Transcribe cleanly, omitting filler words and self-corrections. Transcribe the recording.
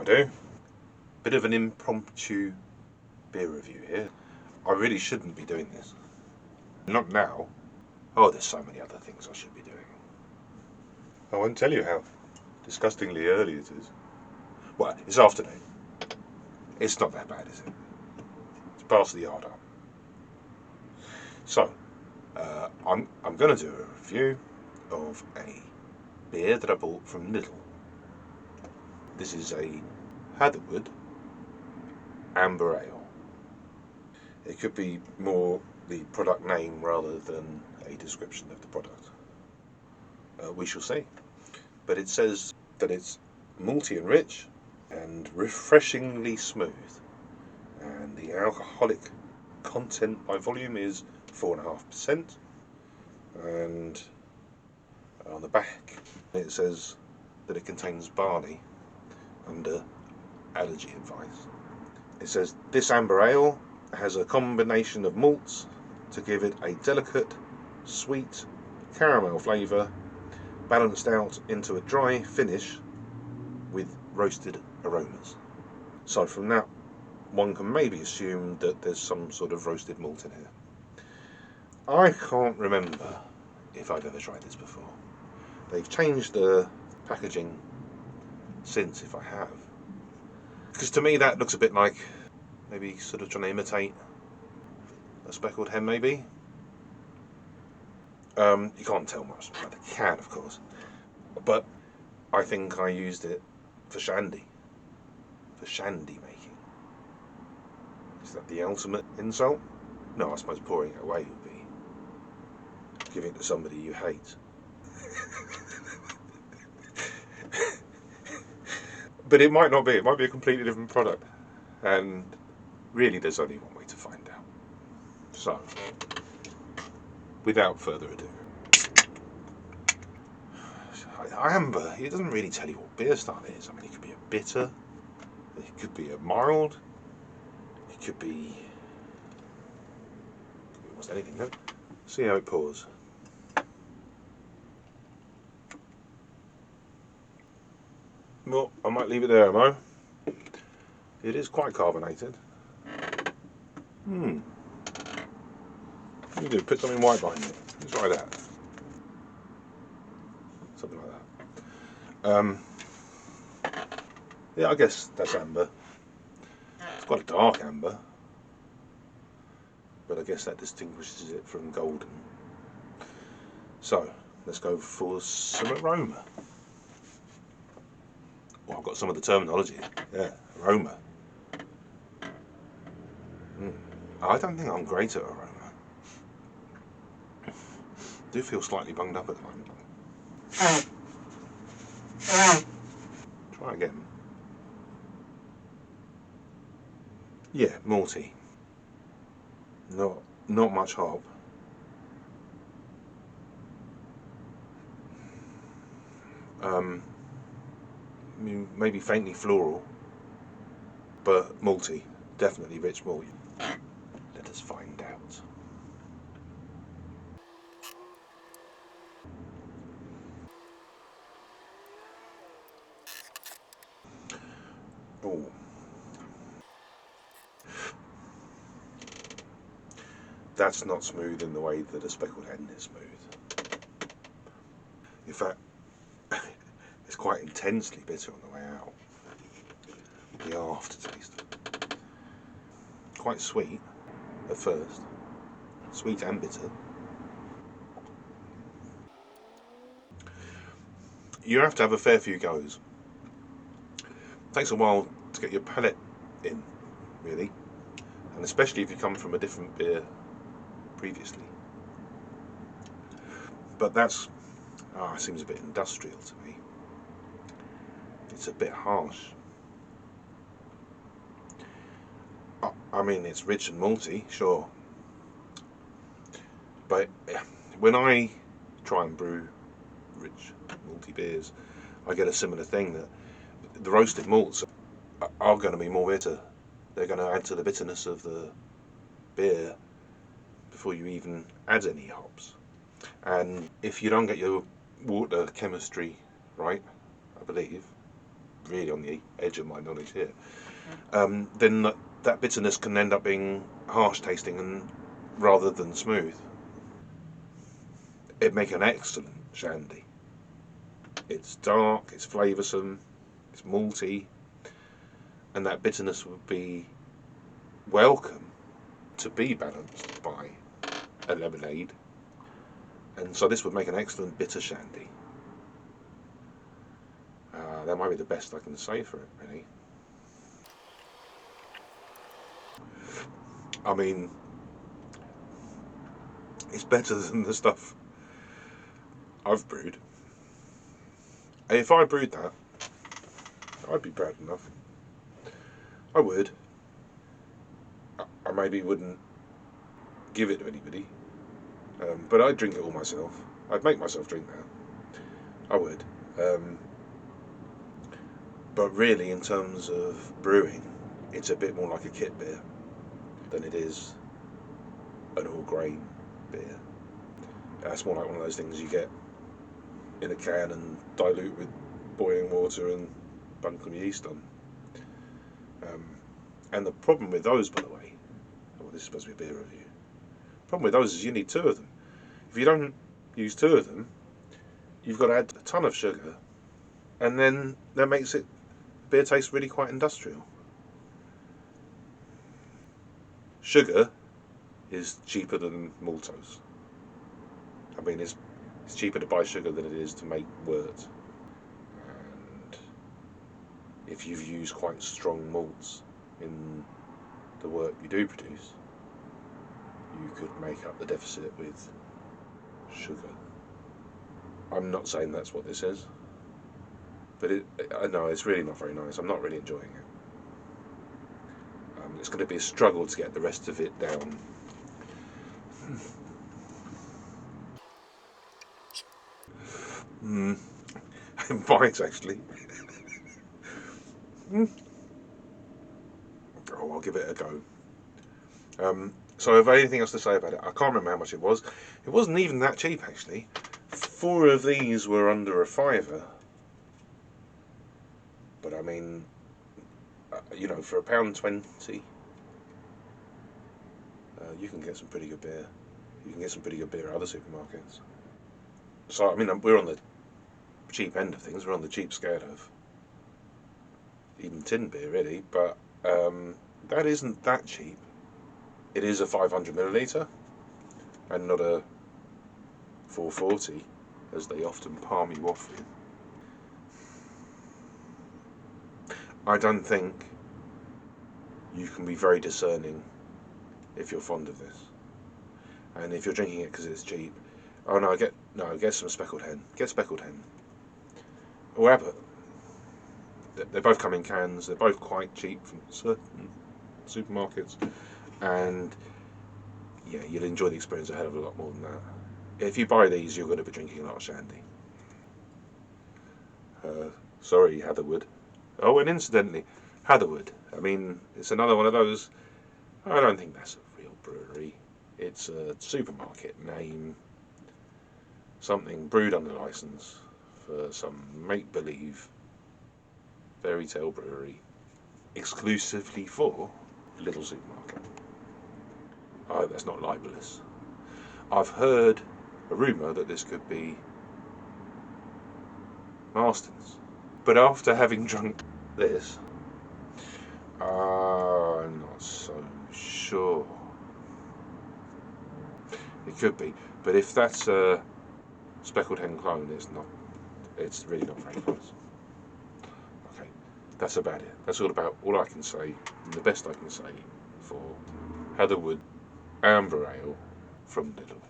I do. Bit of an impromptu beer review here. I really shouldn't be doing this. Not now. Oh, there's so many other things I should be doing. I won't tell you how disgustingly early it is. Well, it's afternoon. It's not that bad, is it? It's past the hour. So, I'm going to do a review of a beer that I bought from Lidl. This is a Hatherwood Amber Ale. It could be more the product name rather than a description of the product. We shall see. But it says that it's malty and rich and refreshingly smooth. And the alcoholic content by volume is 4.5%. And on the back it says that it contains barley under allergy advice. It says this amber ale has a combination of malts to give it a delicate, sweet caramel flavour, balanced out into a dry finish with roasted aromas. So from that, one can maybe assume that there's some sort of roasted malt in here. I can't remember if I've ever tried this before. They've changed the packaging since, if I have. Because to me that looks a bit like maybe sort of trying to imitate a speckled hen, maybe. You can't tell much by the can, of course, but I think I used it for shandy making. Is that the ultimate insult? No, I suppose pouring it away would be giving it to somebody you hate. But it might not be. It might be a completely different product, and really there's only one way to find out. So, without further ado, Amber, it doesn't really tell you what beer style it is. I mean, it could be a bitter, it could be a mild, it could be almost anything. No? See how it pours. Well, I might leave it there, Mo. It is quite carbonated. What do you do? Put something white behind it. Let's try that. Something like that. Yeah, I guess that's amber. It's quite a dark amber, but I guess that distinguishes it from golden. So, let's go for some aroma. Well, I've got some of the terminology. Yeah, aroma. I don't think I'm great at aroma. I do feel slightly bunged up at the moment. Try again. Yeah, malty. Not much hop. Maybe faintly floral, but malty. Definitely rich malt. Let us find out. Oh. That's not smooth in the way that a speckled hen is smooth. In fact, it's quite intensely bitter on the way out. The aftertaste. Quite sweet at first. Sweet and bitter. You have to have a fair few goes. It takes a while to get your palate in, really. And especially if you come from a different beer previously. But that's, it seems a bit industrial to me. It's a bit harsh. I mean, it's rich and malty, sure. But when I try and brew rich malty beers, I get a similar thing, that the roasted malts are going to be more bitter. They're going to add to the bitterness of the beer before you even add any hops. And if you don't get your water chemistry right, I believe, really on the edge of my knowledge here, then that bitterness can end up being harsh tasting and rather than smooth. It'd make an excellent shandy. It's dark, it's flavoursome, it's malty, and that bitterness would be welcome to be balanced by a lemonade. And so this would make an excellent bitter shandy. That might be the best I can say for it, really. I mean, it's better than the stuff I've brewed. And if I brewed that, I'd be proud enough. I would. I maybe wouldn't give it to anybody, but I'd drink it all myself. I'd make myself drink that. I would. But really, in terms of brewing, it's a bit more like a kit beer than it is an all-grain beer. It's more like one of those things you get in a can and dilute with boiling water and buncombe yeast on. And the problem with those, by the way, this is supposed to be a beer review. The problem with those is you need two of them. If you don't use two of them, you've got to add a ton of sugar, and then that makes beer taste really quite industrial. Sugar is cheaper than maltose. I mean, it's cheaper to buy sugar than it is to make wort. And if you've used quite strong malts in the wort you do produce, you could make up the deficit with sugar. I'm not saying that's what this is, but I know it's really not very nice. I'm not really enjoying it. It's going to be a struggle to get the rest of it down. It bites, actually. Oh, I'll give it a go. So have I anything else to say about it? I can't remember how much it was. It wasn't even that cheap, actually. 4 of these were under a £5. But I mean, for £1.20, you can get some pretty good beer. You can get some pretty good beer at other supermarkets. So I mean, we're on the cheap end of things. We're on the cheap scale of even tin beer, really. But that isn't that cheap. It is a 500 milliliter and not a 440, as they often palm you off with. I don't think you can be very discerning if you're fond of this. And if you're drinking it because it's cheap, get some speckled hen. Get speckled hen. Or Abbott. They both come in cans. They're both quite cheap from certain supermarkets. And yeah, you'll enjoy the experience a hell of a lot more than that. If you buy these, you're going to be drinking a lot of shandy. Sorry, Hatherwood. Oh, and incidentally, Hatherwood. I mean, it's another one of those. I don't think that's a real brewery. It's a supermarket name. Something brewed under license for some make-believe fairy tale brewery, exclusively for Lidl supermarket. I hope that's not libelous. I've heard a rumour that this could be Marston's, but after having drunk this, I'm not so sure. It could be, but if that's a speckled hen clone, it's not. It's really not very close. Okay, that's about it. That's all I can say, and the best I can say for Hatherwood Amber Ale from Lidl.